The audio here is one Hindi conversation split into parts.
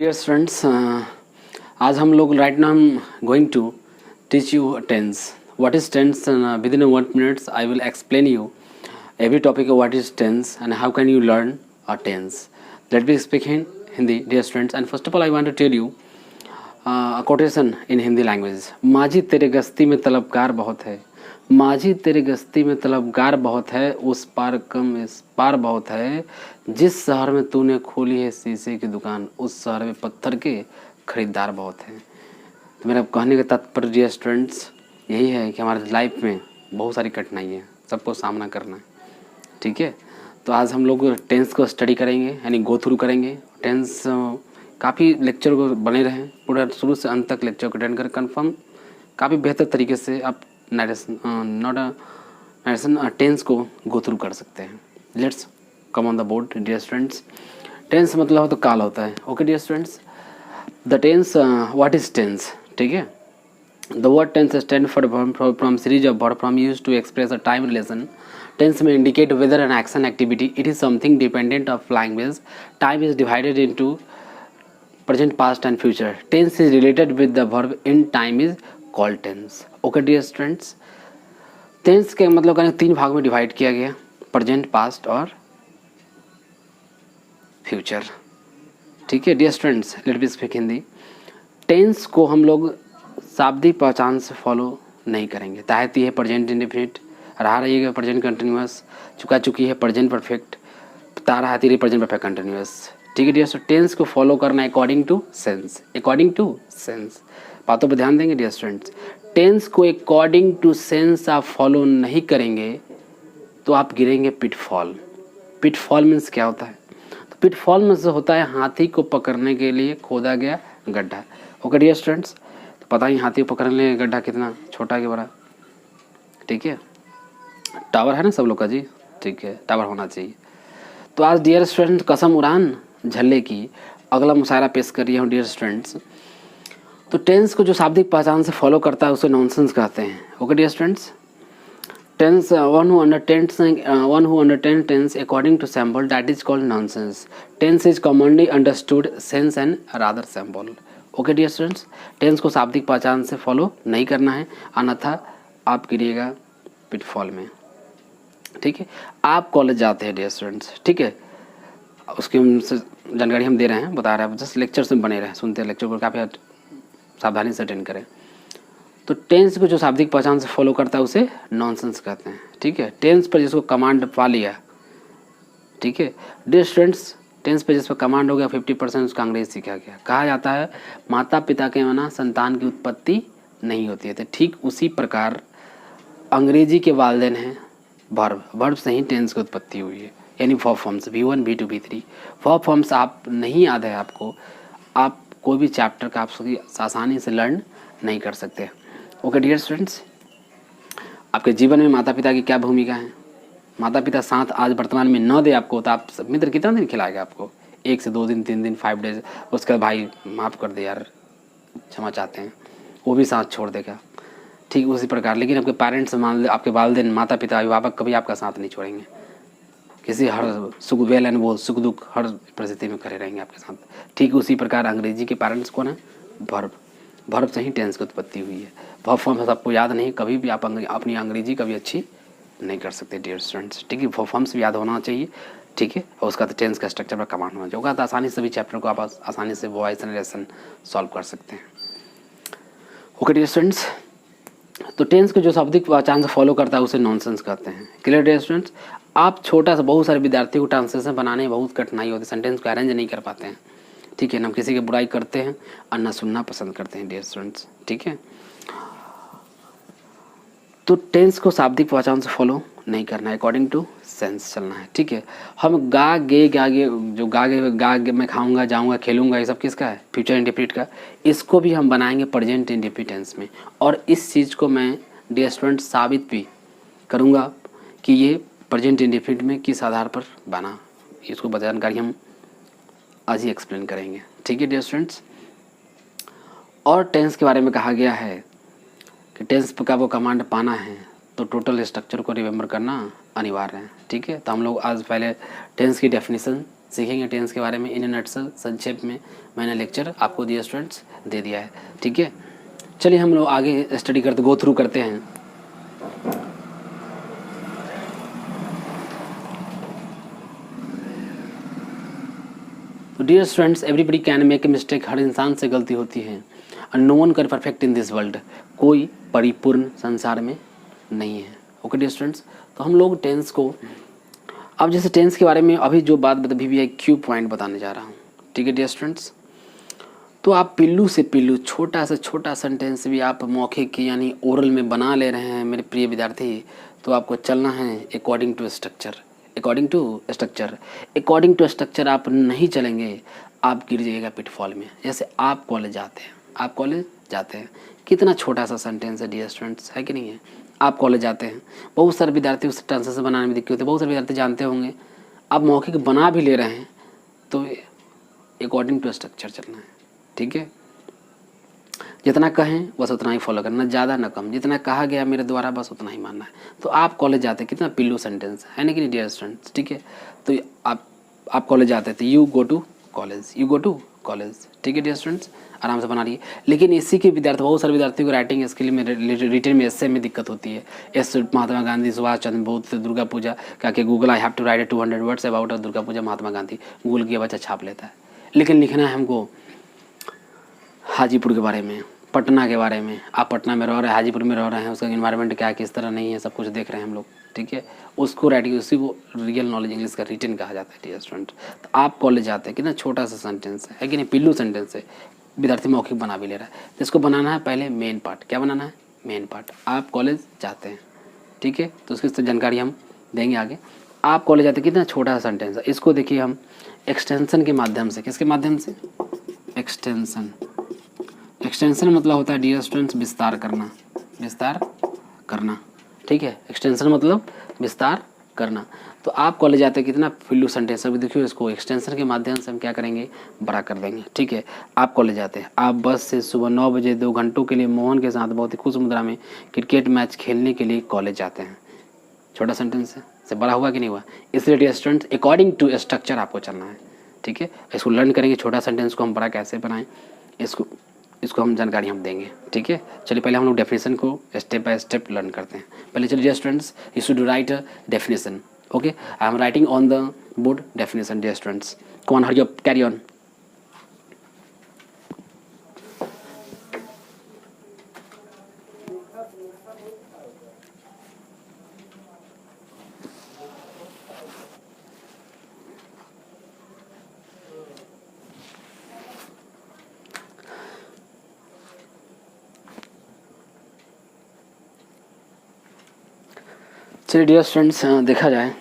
डियर स्टूडेंट्स, आज हम लोग right now going to teach you tense. What is tense? Within 1 minute I will explain you every topic of what is tense and how can you learn a tense. Let me speak in Hindi, dear students. And first of all, I want to tell you a quotation in Hindi language. माझी तेरे गस्ती में तलबगार बहुत है, माझी तेरे गस्ती में तलबगार बहुत है, उस पार कम इस पार बहुत है, जिस शहर में तूने खोली है शीशे की दुकान, उस शहर में पत्थर के खरीदार बहुत हैं. तो मेरा कहने का तात्पर्य डियर स्टूडेंट्स यही है कि हमारे लाइफ में बहुत सारी कठिनाई है, सबको सामना करना है. ठीक है, तो आज हम लोग टेंस को स्टडी करेंगे, यानी गो थ्रू करेंगे. टेंस काफ़ी लेक्चर को बने रहें, पूरा शुरू से अंत तक लेक्चर को अटेंड करें. कंफर्म काफ़ी बेहतर तरीके से आप नरेशन टेंस को गो थ्रू कर सकते हैं. Let's come on the board dear students. Tense मतलब हो तो काल होता है. Okay dear students, the tense, what is tense? ठीक है, the word tense stand for from series of word from use to express a time relation. Tense may indicate whether an action activity it is something dependent of language. Time is divided into present, past and future. Tense is related with the verb in time is called tense. Okay dear students, tense के मतलब का 3 भाग में डिवाइड किया गया, प्रेजेंट, पास्ट और फ्यूचर. ठीक है dear students, let me speak Hindi. Tense को हम लोग शाब्दिक पहचान से फॉलो नहीं करेंगे. ताहती है प्रेजेंट इंडेफिनिट, रहा रहिएगा प्रेजेंट कंटिन्यूअस, चुका चुकी है प्रेजेंट परफेक्ट, ता रहा रही प्रेजेंट परफेक्ट कंटिन्यूअस. ठीक है डियर, सो टेंस को फॉलो करना according to sense. According to sense, बातों पर ध्यान देंगे डियर स्टूडेंट्स. टेंस को अकॉर्डिंग टू सेंस आप फॉलो नहीं करेंगे तो आप गिरेंगे पिटफॉल. पिटफॉल मीन्स क्या होता है? तो पिटफॉल मीन्स होता है हाथी को पकड़ने के लिए खोदा गया गड्ढा. ओके डियर स्टूडेंट्स, तो पता ही हाथी को पकड़ने के लिए गड्ढा कितना छोटा कि बड़ा. ठीक है, टावर है ना सब लोग का जी. ठीक है, टावर होना चाहिए. तो आज डियर स्टूडेंट कसम उड़ान झल्ले की अगला मुशायरा पेश कर रही हूँ डियर स्टूडेंट्स. तो टेंस को जो शाब्दिक पहचान से फॉलो करता है उसे नॉनसेंस कहते हैं. Okay dear students, tense one who understand tense according to sample that is called nonsense. Tense is commonly understood sense and rather sample. Okay dear students, tense को शाब्दिक पहचान से फॉलो नहीं करना है, अन्यथा आप गिरिएगा पिटफॉल में. ठीक है, आप कॉलेज जाते हैं डियर स्टूडेंट्स. ठीक है, उसकी जानकारी हम दे रहे हैं, बता रहे हैं, जस्ट लेक्चर से बने रहे, सुनते हैं लेक्चर को, काफ़ी सावधानी से अटेंड करें. तो टेंस को जो शाब्दिक पहचान से फॉलो करता है उसे नॉनसेंस कहते हैं. ठीक है, टेंस पर जिसको कमांड पा लिया, ठीक है डियर स्टूडेंट्स, टेंस पर जिस पर कमांड हो गया 50% उसका अंग्रेजी सीखा गया. कहा जाता है माता पिता के बिना संतान की उत्पत्ति नहीं होती है. तो ठीक उसी प्रकार अंग्रेजी के वालिदैन हैं वर्ब, वर्ब से ही टेंस की उत्पत्ति हुई है. यानी verb forms V1 V2 V3 verb forms आप नहीं याद है आपको, आप कोई भी चैप्टर का आप आसानी से लर्न नहीं कर सकते. ओके डियर स्टूडेंट्स, आपके जीवन में माता पिता की क्या भूमिका है? माता पिता साथ आज वर्तमान में न दे आपको तो आप मित्र कितना दिन खिलाएगा आपको? 1 से 2 दिन 3 दिन 5 डेज, उसके बाद भाई माफ़ कर दे यार, क्षमा चाहते हैं, वो भी साथ छोड़ देगा. ठीक उसी प्रकार लेकिन आपके पेरेंट्स मान ले, आपके वालिदैन माता पिता अभिभावक कभी आपका साथ नहीं छोड़ेंगे. किसी हर सुख वेल एंड वो सुख दुख हर परिस्थिति में खड़े रहेंगे आपके साथ. ठीक उसी प्रकार अंग्रेजी के पेरेंट्स कौन है? वर्ब. वर्ब से ही टेंस की उत्पत्ति हुई है. वर्ब फॉर्म्स आपको याद नहीं, कभी भी आप अपनी अंग्रेजी कभी अच्छी नहीं कर सकते डियर स्टूडेंट्स. ठीक है, वर्ब फॉर्म्स भी याद होना चाहिए. ठीक है, और उसका तो टेंस का स्ट्रक्चर पर कमांड होना चाहिए. तो आसानी से सभी चैप्टर को आप आसानी से वॉइस नरेशन सॉल्व कर सकते हैं. ओके डियर स्टूडेंट्स, तो टेंस को जो शाब्दिक पहचान से फॉलो करता है उसे नॉनसेंस कहते हैं. क्लियर डियर स्टूडेंट्स, आप छोटा सा बहुत सारे विद्यार्थियों को ट्रांसलेशन बनाने में बहुत कठिनाई होती है, सेंटेंस को अरेंज नहीं कर पाते हैं. ठीक है, ना किसी की बुराई करते हैं और ना सुनना पसंद करते हैं डियर स्टूडेंट्स. ठीक है, तो टेंस को शाब्दिक पहचान से फॉलो नहीं करना है, अकॉर्डिंग टू सेंस चलना है. ठीक है, हम गा गे जो गा गे मैं खाऊंगा जाऊंगा खेलूंगा ये सब किसका है? फ्यूचर इंडेफिनिट का. इसको भी हम बनाएंगे प्रेजेंट इंडेफिनिट टेंस में. और इस चीज़ को मैं डियर स्टूडेंट साबित भी करूंगा कि ये प्रेजेंट इंडेफिनिट में किस आधार पर बना. इसको जानकारी हम आज ही एक्सप्लेन करेंगे. ठीक है डियर स्टूडेंट्स, और टेंस के बारे में कहा गया है कि टेंस का वो कमांड पाना है तो टोटल स्ट्रक्चर को रिमेंबर करना अनिवार्य है. ठीक है, तो हम लोग आज पहले टेंस की डेफिनेशन सीखेंगे टेंस के बारे में इन नटसल, संक्षेप में मैंने लेक्चर आपको दिए स्टूडेंट्स दे दिया है। ठीक है, चलिए हम लोग आगे स्टडी करते, गो थ्रू करते हैं। तो dear students, everybody can make a mistake, हर इंसान से गलती होती है। And no one can perfect in this world, कोई परिपूर्ण संसार में नहीं है। ओके डियर स्टूडेंट्स, तो हम लोग टेंस को, अब जैसे टेंस के बारे में अभी जो बात VVIQ पॉइंट बताने जा रहा हूँ। ठीक है डियर स्टूडेंट्स, तो आप पिल्लू से पिल्लू, छोटा से छोटा सेंटेंस भी आप मौखिक यानी ओरल में बना ले रहे हैं मेरे प्रिय विद्यार्थी, तो आपको चलना है according to structure. According to structure, according to structure आप नहीं चलेंगे, आप गिर जाइएगा पिटफॉल में। जैसे आप कॉलेज जाते हैं, आप कॉलेज जाते हैं, कितना छोटा सा सेंटेंस है डियर स्टूडेंट्स, है कि नहीं है। आप कॉलेज जाते हैं, बहुत सारे विद्यार्थी उस टेंसेस बनाने में दिक्कत होती है, बहुत सारे विद्यार्थी जानते होंगे, आप मौखिक बना भी ले रहे हैं, तो अकॉर्डिंग टू स्ट्रक्चर चलना है। ठीक है, जितना कहें बस उतना ही फॉलो करना, ज़्यादा ना कम, जितना कहा गया मेरे द्वारा बस उतना ही मानना है। तो आप कॉलेज जाते हैं, कितना पिल्लू सेंटेंस है ना कि नहीं डियर स्टूडेंट्स। ठीक है, तो आप कॉलेज जाते थे, you go to college, you go to college. ठीक है डियर स्टूडेंट्स, आराम से बना रही है। लेकिन इसी के विद्यार्थी, बहुत सारे विद्यार्थियों को राइटिंग स्किल में, रिटन में, एस्से में दिक्कत होती है। एस महात्मा गांधी, सुभाष चंद्र बोस, दुर्गा पूजा, क्या कि Google I have to write 200 words about Durga Puja, Mahatma Gandhi, Google किया बच्चा छाप लेता है। लेकिन लिखना है हमको हाजीपुर के बारे में, पटना के बारे में। आप पटना में रह रहे हैं, हाजीपुर में रह रहे हैं, उसका इन्वायरमेंट क्या है, किस तरह नहीं है, सब कुछ देख रहे हैं हम लोग। ठीक है, उसको राइटिंग, उसी को रियल नॉलेज इंग्लिश का रिटन कहा जाता है डियर स्टूडेंट। तो आप कॉलेज जाते हैं, कितना छोटा सा सेंटेंस है कि नहीं, पिल्लू सेंटेंस है, विद्यार्थी मौखिक बना भी ले रहा है। तो इसको बनाना है पहले मेन पार्ट। क्या बनाना है, मेन पार्ट। आप कॉलेज जाते हैं, ठीक है, तो उसकी जानकारी हम देंगे आगे। आप कॉलेज जाते हैं, कितना छोटा सा सेंटेंस है। इसको देखिए हम एक्सटेंशन के माध्यम से, किसके माध्यम से, एक्सटेंशन। एक्सटेंशन मतलब होता है डियर स्टूडेंट्स विस्तार करना, विस्तार करना। ठीक है, एक्सटेंशन मतलब विस्तार करना। तो आप कॉलेज जाते हैं, कितना पिल्लू सेंटेंस। अभी देखिए इसको एक्सटेंशन के माध्यम से हम क्या करेंगे, बड़ा कर देंगे। ठीक है, आप कॉलेज जाते हैं, आप बस से सुबह 9 बजे 2 घंटों के लिए मोहन के साथ बहुत ही खुश मुद्रा में क्रिकेट मैच खेलने के लिए कॉलेज जाते हैं। छोटा सेंटेंस है, से बड़ा हुआ कि नहीं हुआ। इसलिए dear students according to structure आपको चलना है। ठीक है, इसको लर्न करेंगे, छोटा सेंटेंस को हम बड़ा कैसे बनाएं, इसको हम जानकारी हम देंगे। ठीक है, चलिए पहले हम लोग डेफिनेशन को स्टेप बाय स्टेप लर्न करते हैं। पहले चलिए dear students, you should write a definition. Okay, I am writing on the board definition dear students. Come on, hurry up, carry on. चलिए डियर स्टूडेंट्स, देखा जाए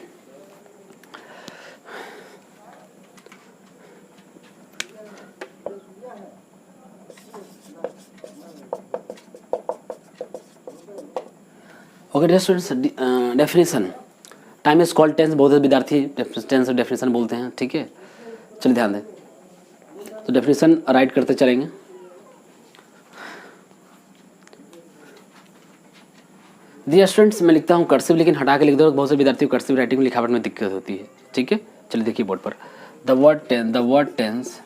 okay dear students, definition. Time is called tense, बहुत से विद्यार्थी टेंस और डेफिनेशन बोलते हैं। ठीक है, चलिए ध्यान दें, तो डेफिनेशन राइट करते चलेंगे। डियर स्टूडेंट्स, मैं लिखता हूँ कर्सिव, लेकिन हटा के लिख दो, बहुत से विद्यार्थियों को कर्सिव राइटिंग में लिखावट में दिक्कत होती है। ठीक है, चलिए देखिए बोर्ड पर, the word tense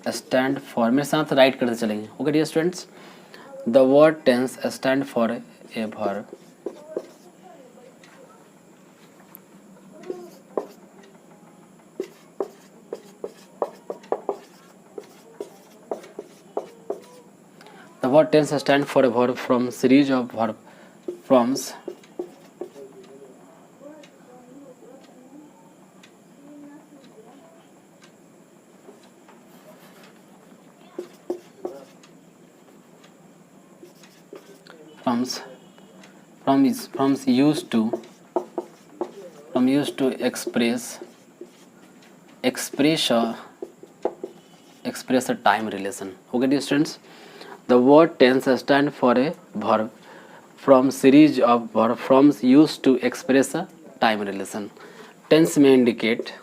stand for, मेरे साथ राइट करते चलेंगे। Okay dear students, the word tense stand for a verb The word tense stands for a verb from series of verb forms used to express a time relation. Okay dear students, the word tense stands for a verb from series of verb forms used to express a time relation. Tense may indicate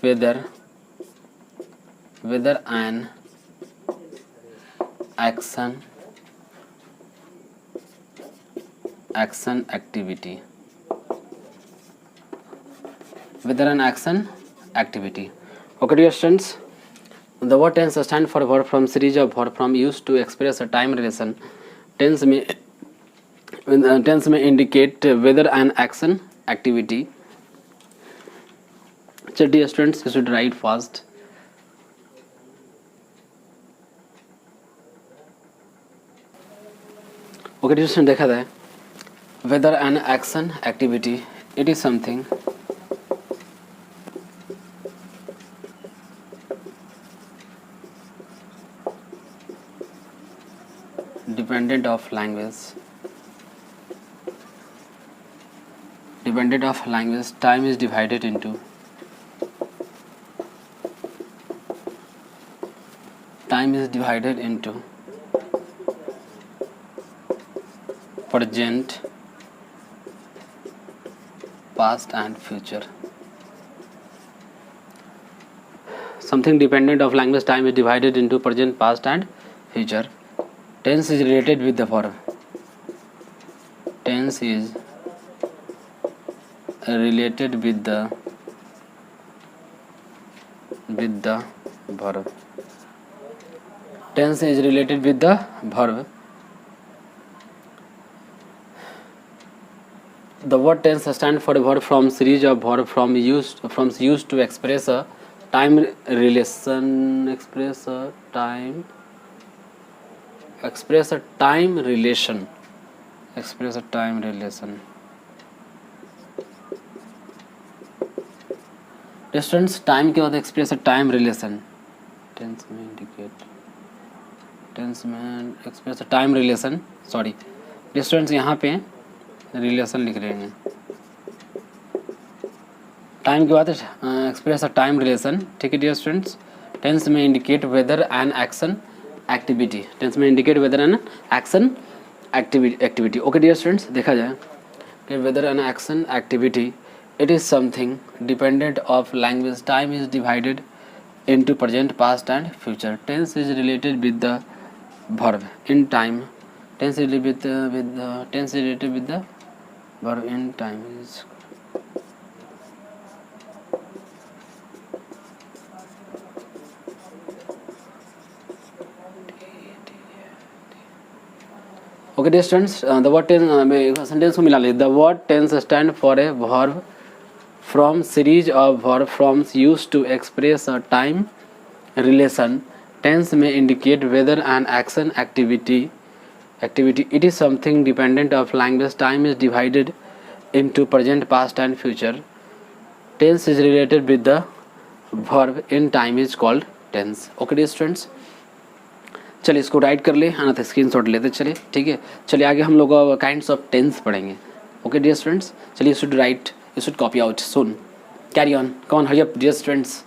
whether whether an action activity, whether an action activity. Okay dear students, the word tense stand for verb from series of verb from used to express a time relation. Tense may indicate whether an action activity. So dear students, you should write fast. Okay dear students, देखा जाए whether an action activity, it is something dependent of language, time is divided into present, past and future. Something dependent of language, time is divided into present, past and future. Tense is related with the verb. Tense is related with the verb. Tense is related with the verb. The word tense stands for a verb from series of verb from used to express a time relation. Express a time relation. Distance time के बाद express a time relation. Tense में express a time relation. Sorry, distance यहाँ पे रिलेशन लिख रहे हैं. टाइम के बाद एक्सप्रेस अ टाइम रिलेशन. ठीक है डियर स्टूडेंट्स. टेंस में indicate whether an action activity. Okay dear students, देखा जाए कि whether an action activity, it is something dependent of language, time is divided into present, past and future. Tense is related with the verb in time. Tense is related with the verb in time is. Okay dear students, the word tense sentence को मिला ले. The word tense stand for a verb from series of verb forms used to express a time relation. Tense may indicate whether an action activity, it is something dependent of language, time is divided into present, past and future. Tense is related with the verb in time is called tense. Okay dear students, चलिए इसको राइट कर ले, आना था स्क्रीनशॉट लेते चलिए. ठीक है, चलिए आगे हम लोग काइंड्स ऑफ टेंस पढ़ेंगे. ओके डियर स्टूडेंट्स, चलिए should write, you should copy out soon. Carry on, come on, hurry up dear students.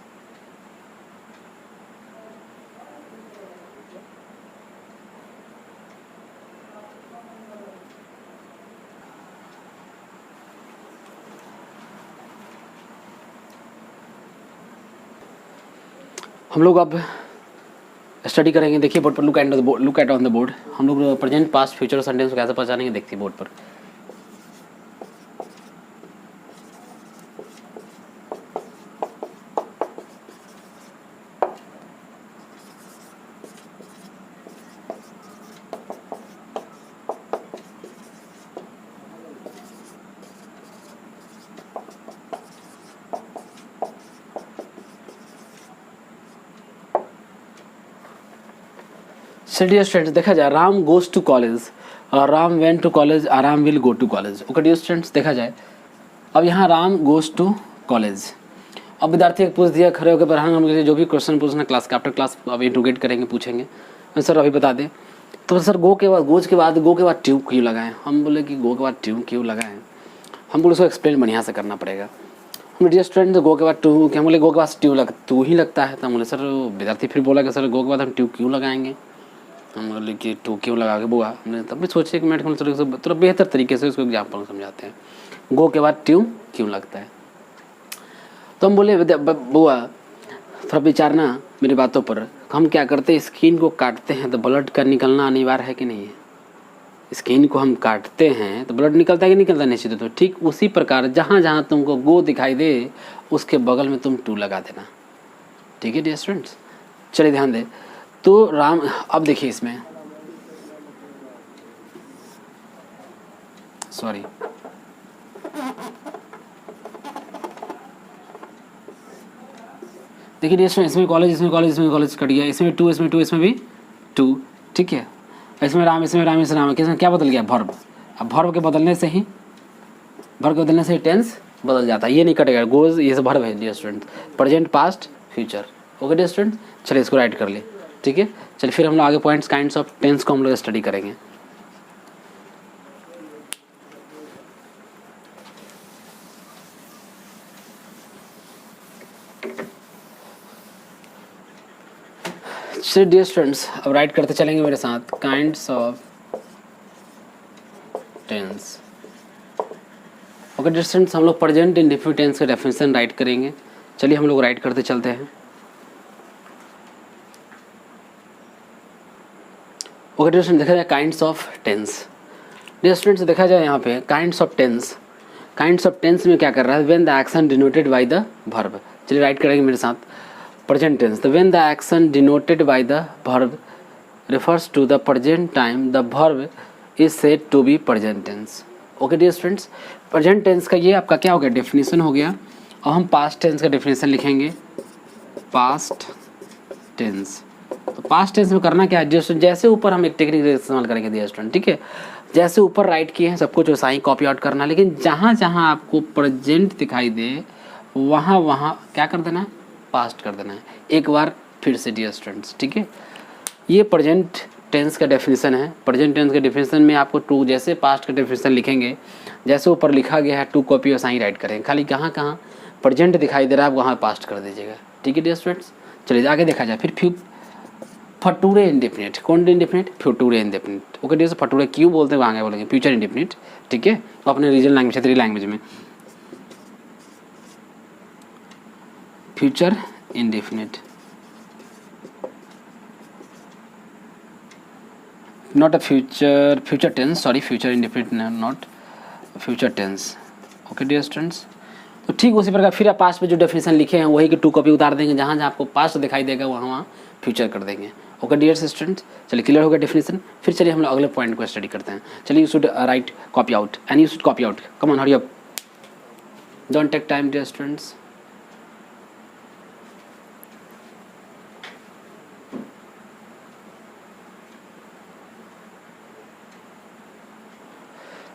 हम लोग अब स्टडी करेंगे. देखिए बोर्ड पर, look at on the board. हम लोग प्रेजेंट, पास्ट, फ्यूचर और सेंटेंस को कैसे पहचानेंगे, देखिए बोर्ड पर. डियर स्टूडेंट्स, देखा जाए Ram goes to college, Ram went to college, Ram will go to college. Okay dear students, देखा जाए अब यहाँ राम गोज टू कॉलेज. अब विद्यार्थी पूछ दिया खड़े होकर, पढ़ाना हम जो भी क्वेश्चन पूछना क्लास के आफ्टर क्लास अब इंट्रोगेट करेंगे, पूछेंगे. सर अभी बता दें तो सर गो के बाद ट्यू क्यों लगाएं. हम बोले कि गो के बाद ट्यू क्यों लगाएं, हम बोले उसको एक्सप्लेन बढ़िया से करना पड़ेगा. हम डियर स्टूडेंट गो के बाद टू, क्या बोले गो के बाद टू ही लगता है. तो हम बोले सर, विद्यार्थी फिर बोला कि सर गो के बाद हम ट्यू क्यों लगाएंगे. हम बोले कि टू क्यों लगा के बुआ. हमने तब भी सोचे कि मिनट हम थोड़ा बेहतर तरीके से उसको एग्जाम्पल समझाते हैं. गो के बाद ट्यू क्यों लगता है. तो हम बोले बुआ थोड़ा विचारना मेरी बातों पर। हम क्या करते हैं, स्किन को काटते हैं तो ब्लड का निकलना अनिवार्य है कि नहीं है? स्किन को हम काटते हैं तो ब्लड निकलता है कि निकलता निश्चित। तो ठीक उसी प्रकार जहाँ जहाँ तुमको गो दिखाई दे उसके बगल में तुम टू लगा देना। ठीक है डियर स्टूडेंट्स, चलिए ध्यान दें। तो राम, अब देखिए इसमें, सॉरी, देखिए डियर स्टूडेंट्स, इसमें कॉलेज, इसमें कॉलेज, इसमें कॉलेज कट गया, इसमें टू, इसमें टू, इसमें भी टू। ठीक है, इसमें राम, इसमें राम, इसमें राम, किसमें क्या बदल गया? वर्ब। अब वर्ब के बदलने से ही, वर्ब के बदलने से ही टेंस बदल जाता है, ये नहीं कटेगा। गोज ये सब वर्ब है dear student, present, past, future. Okay dear student, चलिए इसको राइट कर लिए। ठीक है, चलिए फिर हम लोग आगे पॉइंट्स, काइंड्स ऑफ टेंस को हम लोग स्टडी करेंगे। चलिए डियर स्टूडेंट्स, अब राइट करते चलेंगे मेरे साथ, kinds of tense. Okay dear students, हम लोग प्रेजेंट इंडेफिनिट टेंस का डेफिनेशन राइट करेंगे। चलिए हम लोग राइट करते चलते हैं। ओके डियर स्टूडेंट्स, देखा जाए kinds of tense. Dear students, देखा जाए यहाँ पे kinds of tense. Kinds of tense में क्या कर रहा है? When the action denoted by the verb. चलिए राइट करेंगे मेरे साथ, present tense, the when the action denoted by the verb refers to the present time, the verb is said to be present tense. Okay dear students, present tense का ये आपका क्या हो गया? डेफिनेशन हो गया। और हम पास्ट टेंस का डेफिनेशन लिखेंगे, पास्ट टेंस। तो पास्ट टेंस में करना क्या है डियर स्टूडेंट? जैसे ऊपर हम एक टेक्निक इस्तेमाल करेंगे डियर स्टूडेंट, ठीक है, जैसे ऊपर राइट किए हैं सब कुछ वैसा ही कॉपी आउट करना, लेकिन जहाँ जहाँ आपको प्रेजेंट दिखाई दे वहाँ वहाँ क्या कर देना है? पास्ट कर देना है। एक बार फिर से डियर स्टूडेंट्स, ठीक है, ये प्रेजेंट टेंस का डेफिनेशन है। प्रेजेंट टेंस के डेफिनेशन में आपको टू, जैसे पास्ट का डेफिनेशन लिखेंगे, जैसे ऊपर लिखा गया है टू कॉपी वैसा ही राइट करेंगे। खाली कहाँ कहाँ प्रेजेंट दिखाई दे रहा है वहाँ पास्ट कर दीजिएगा। ठीक है डियर स्टूडेंट्स, चलिए आगे देखा जाए। फिर फटूरे इंडेफिनिट, कौन इंडेफिनिट? फ्यूटूरे इंडेफिनिट। ओके डियर, फटूरे क्यों बोलते हैं वहाँ आगे बोलेंगे, फ्यूचर इंडेफिनिट। ठीक है, अपने रीजनल लैंग्वेज, क्षेत्रीय लैंग्वेज में future indefinite, not a future tense, sorry, future indefinite, not future tense. Okay dear students, तो ठीक उसी प्रकार फिर आप पास्ट पे जो डेफिनेशन लिखे हैं वही की टू कॉपी उतार देंगे, जहाँ जहाँ आपको पास्ट दिखाई देगा वहाँ वहाँ फ्यूचर कर देंगे। ओके डियर स्टूडेंट्स, चलिए क्लियर हो गया डेफिनेशन। फिर चलिए हम लोग अगले पॉइंट को स्टडी करते हैं। चलिए you should write copy out and you should copy out, come on hurry up, don't take time dear students.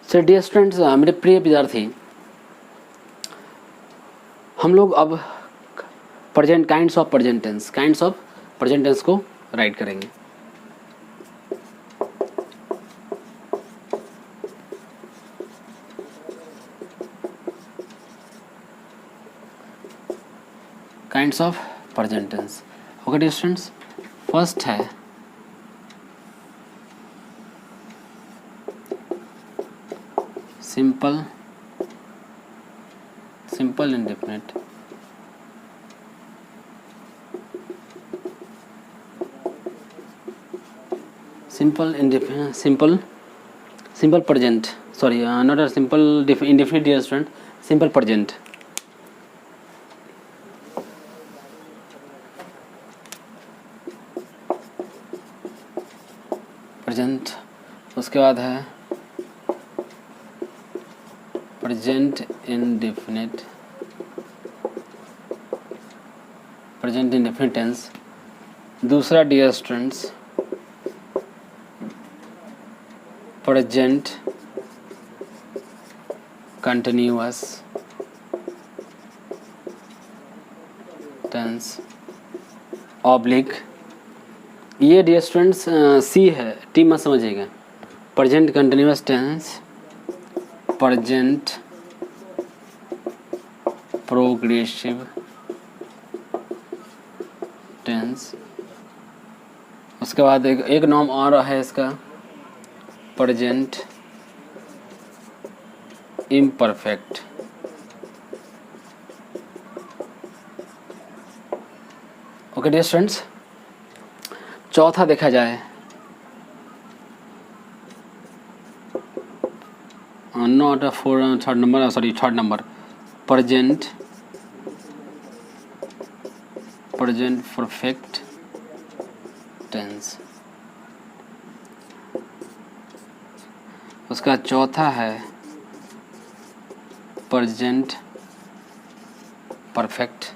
Sir dear students, मेरे प्रिय विद्यार्थी, हम लोग अब present, kinds of present tense, kinds of present tense को राइट करेंगे। Kinds of present tense. Okay dear students, first है simple, simple indefinite, simple indefinite, simple present, sorry not a simple indefinite dear student, simple present. Present, उसके बाद है present indefinite, present indefinite tense. दूसरा dear students present continuous tense oblique, ये डियर स्टूडेंट्स सी है, टी मत समझिएगा। Present continuous tense, present progressive tense. उसके बाद एक नाम और है इसका, present imperfect okay dear students, चौथा देखा जाए, not third number present perfect tense. उसका चौथा है present perfect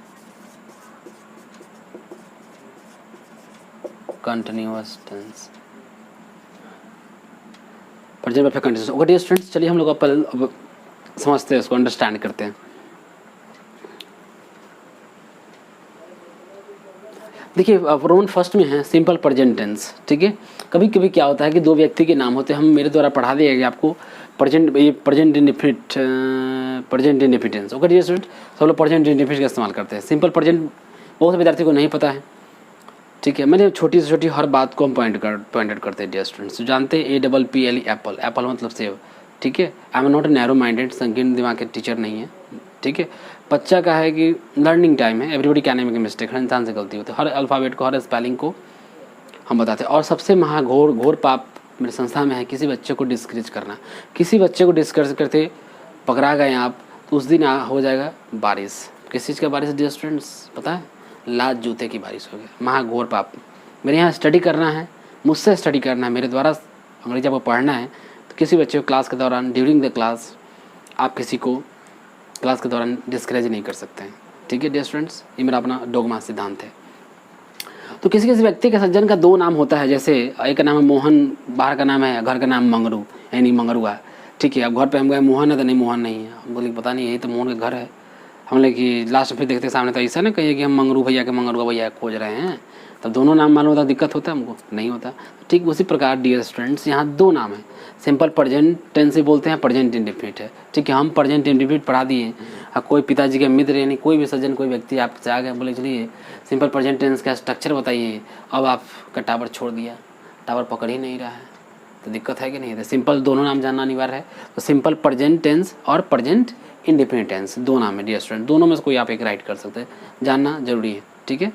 continuous tense. Present perfect continuous. Okay dear students, चलिए हम लोग अब समझते हैं, इसको अंडरस्टैंड करते हैं। देखिए रोमन फर्स्ट में है सिंपल प्रेजेंट टेंस, ठीक है। कभी कभी क्या होता है कि दो व्यक्ति के नाम होते हैं, हम मेरे द्वारा पढ़ा दिया गया आपको present indefinite tense. Okay dear student, सब लोग प्रेजेंट इंडेफिनिट का इस्तेमाल करते हैं। सिंपल प्रेजेंट बहुत से विद्यार्थी को नहीं पता है, ठीक है। मैंने छोटी से छोटी हर बात को हम पॉइंट आउट करते हैं डियर स्टूडेंट्स। तो जानते हैं APPLE एप्पल, एप्पल मतलब सेव, ठीक है। I am not a narrow minded, संकीर्ण दिमाग के टीचर नहीं है, ठीक है। बच्चा का है कि लर्निंग टाइम है, एवरीबॉडी कैन मेक मिस्टेक, हर इंसान से गलती होती है, हर अल्फ़ाबेट को, हर स्पेलिंग को हम बताते हैं। और सबसे घोर पाप मेरे संस्था में है किसी बच्चे को डिस्करेज करना। किसी बच्चे को डिस्करेज करते पकड़ा गए आप, तो उस दिन हो जाएगा बारिश। किस चीज़ का बारिश डियर स्टूडेंट्स पता है? लात जूते की बारिश हो गई, महाघोर पाप। मेरे यहाँ स्टडी करना है, मुझसे स्टडी करना है, मेरे द्वारा अंग्रेजी आपको पढ़ना है, तो किसी बच्चे को क्लास के दौरान ड्यूरिंग द क्लास आप किसी को क्लास के दौरान डिस्करेज नहीं कर सकते हैं, ठीक है डियर स्टूडेंट्स। ये मेरा अपना डोगमा सिद्धांत है। तो किसी किसी व्यक्ति के सज्जन का दो नाम होता है, जैसे एक का नाम है मोहन, बाहर का नाम है, घर का नाम मंगरू यानी मंगरुआ, ठीक है। अब घर पे हम गए मोहन है तो नहीं, मोहन नहीं है, हम बोले पता नहीं यही तो मोहन का घर है। हम लोग कि लास्ट में फिर देखते सामने तो ऐसा ना कहिए कि हम मंगरू भैया के मंगरुआ भैया खोज रहे हैं, तब दोनों नाम मालूम होता दिक्कत होता है हमको, नहीं होता। ठीक उसी प्रकार डियर स्टूडेंट्स यहाँ दो नाम है, सिंपल प्रेजेंट टेंस से बोलते हैं, प्रेजेंट इंडेफिनिट है, ठीक है। हम प्रेजेंट इंडेफिनिट पढ़ा दिए, कोई पिताजी के मित्र यानी कोई भी सज्जन कोई व्यक्ति आपसे आ गया, बोले चलिए सिंपल प्रेजेंट टेंस का स्ट्रक्चर बताइए, अब आपका टावर छोड़ दिया, टावर पकड़ ही नहीं रहा है, तो दिक्कत है कि नहीं? तो सिंपल दोनों नाम जानना अनिवार्य है। तो सिंपल प्रेजेंट टेंस और प्रेजेंट इंडेफिनिट टेंस दो नाम है डियर स्टूडेंट, दोनों में से कोई आप एक राइट कर सकते हैं, जानना जरूरी है, ठीक है।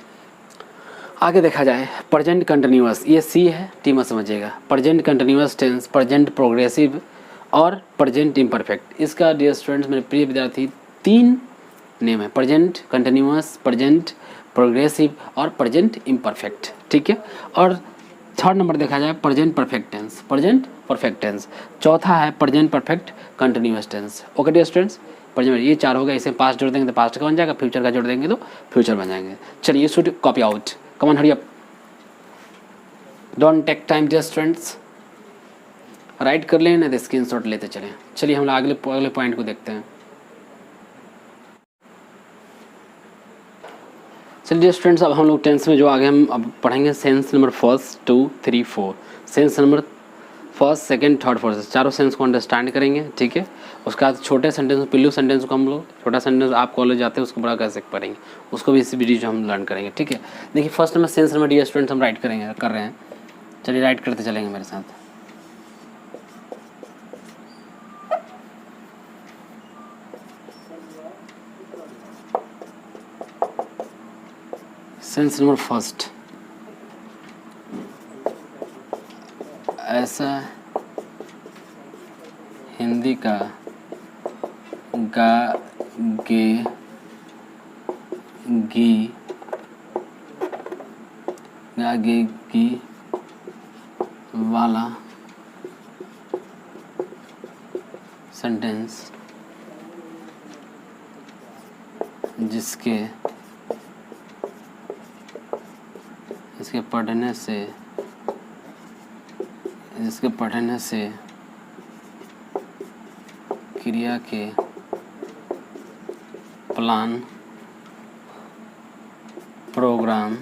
आगे देखा जाए प्रेजेंट कंटिन्यूअस, ये सी है, टी मत समझिएगा। Present continuous tense, present progressive और प्रेजेंट इम्परफेक्ट। इसका डियर स्टूडेंट्स मेरे प्रिय विद्यार्थी तीन नेम है, प्रेजेंट कंटिन्यूअस, प्रेजेंट प्रोग्रेसिव और प्रेजेंट इम्परफेक्ट, ठीक है। और थर्ड नंबर देखा जाए present perfect tense, present perfect tense. चौथा है present perfect continuous tense. Okay dear students, present ये चार हो गए, इसे पास्ट जोड़ देंगे तो पास्ट का बन जाएगा, फ्यूचर का जोड़ देंगे तो फ्यूचर बन जाएंगे। चलिए should copy out, come on hurry up, don't take time dear students, write कर लें ना, स्क्रीनशॉट लेते चलें। चलिए हम अगले पॉइंट को देखते हैं। चलिए स्टूडेंट्स, अब हम लोग टेंस में जो आगे हम अब पढ़ेंगे सेंस नंबर 1, 2, 3, 4, सेंस नंबर 1, 2, 3, 4 चारों सेंस को अंडरस्टैंड करेंगे, ठीक है। उसका छोटे सेंटेंस पिल्लू सेंटेंस को हम लोग, छोटा सेंटेंस आप कॉलेज जाते हैं उसको बड़ा कैसे पढ़ेंगे, उसको भी इस वीडियो हम लर्न करेंगे, ठीक है। देखिए फर्स्ट में सेंस नंबर डियर स्टूडेंट्स हम राइट कर रहे हैं, चलिए राइट करते चलेंगे मेरे साथ। सेंस नंबर 1, ऐसा हिंदी का गा गे गी गा गे गी वाला सेंटेंस जिसके पढ़ने से क्रिया के प्लान प्रोग्राम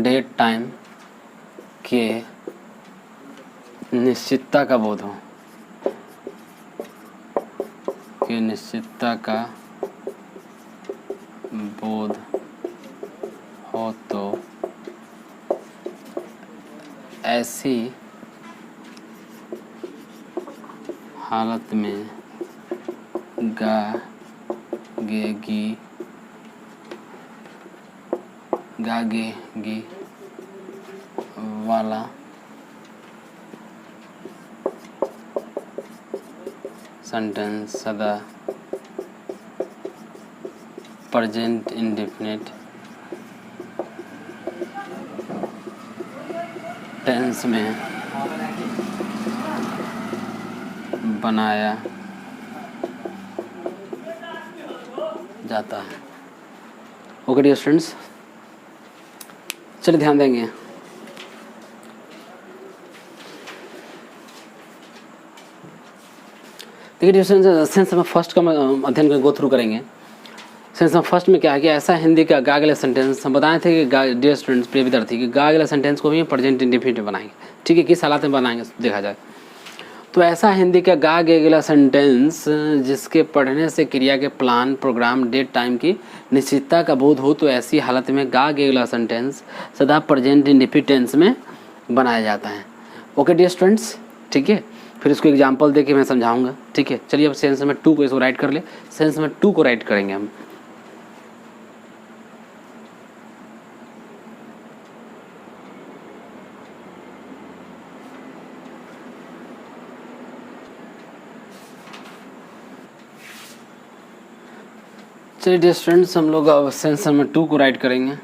डेट टाइम के निश्चितता का बोध हो तो ऐसी हालत में गागेगी वाला सेंटेंस सदा प्रेजेंट इंडेफिनिट टेंस में बनाया जाता है। ओके डियर स्टूडेंट्स, चलिए ध्यान देंगे। देखिए डियर स्टूडेंट्स, सेंस में फर्स्ट का अध्ययन गो थ्रू करेंगे। सेंस में फर्स्ट में क्या है कि ऐसा हिंदी का गा अगले सेंटेंस हम बताए थे कि डियर स्टूडेंट्स प्रिय विद्यार्थी कि गा अगले सेंटेंस को भी प्रेजेंट इंडेफिनिट में बनाएंगे। ठीक है, किस हालत में बनाएंगे देखा जाए तो ऐसा हिंदी का गा अगला सेंटेंस जिसके पढ़ने से क्रिया के प्लान प्रोग्राम डेट टाइम की निश्चितता का बोध हो तो ऐसी हालत में गा अगला सेंटेंस सदा प्रेजेंट इंडेफिनिट टेंस में बनाया जाता है। ओके डियर स्टूडेंट्स, ठीक है, फिर इसको एग्जाम्पल दे के मैं समझाऊंगा। ठीक है, चलिए अब सेंस में 2 को इसको राइट कर ले। सेंस में 2 को राइट करेंगे हम। चलिए डियर स्टूडेंट्स, हम लोग अब सेंस में 2 को राइट करेंगे।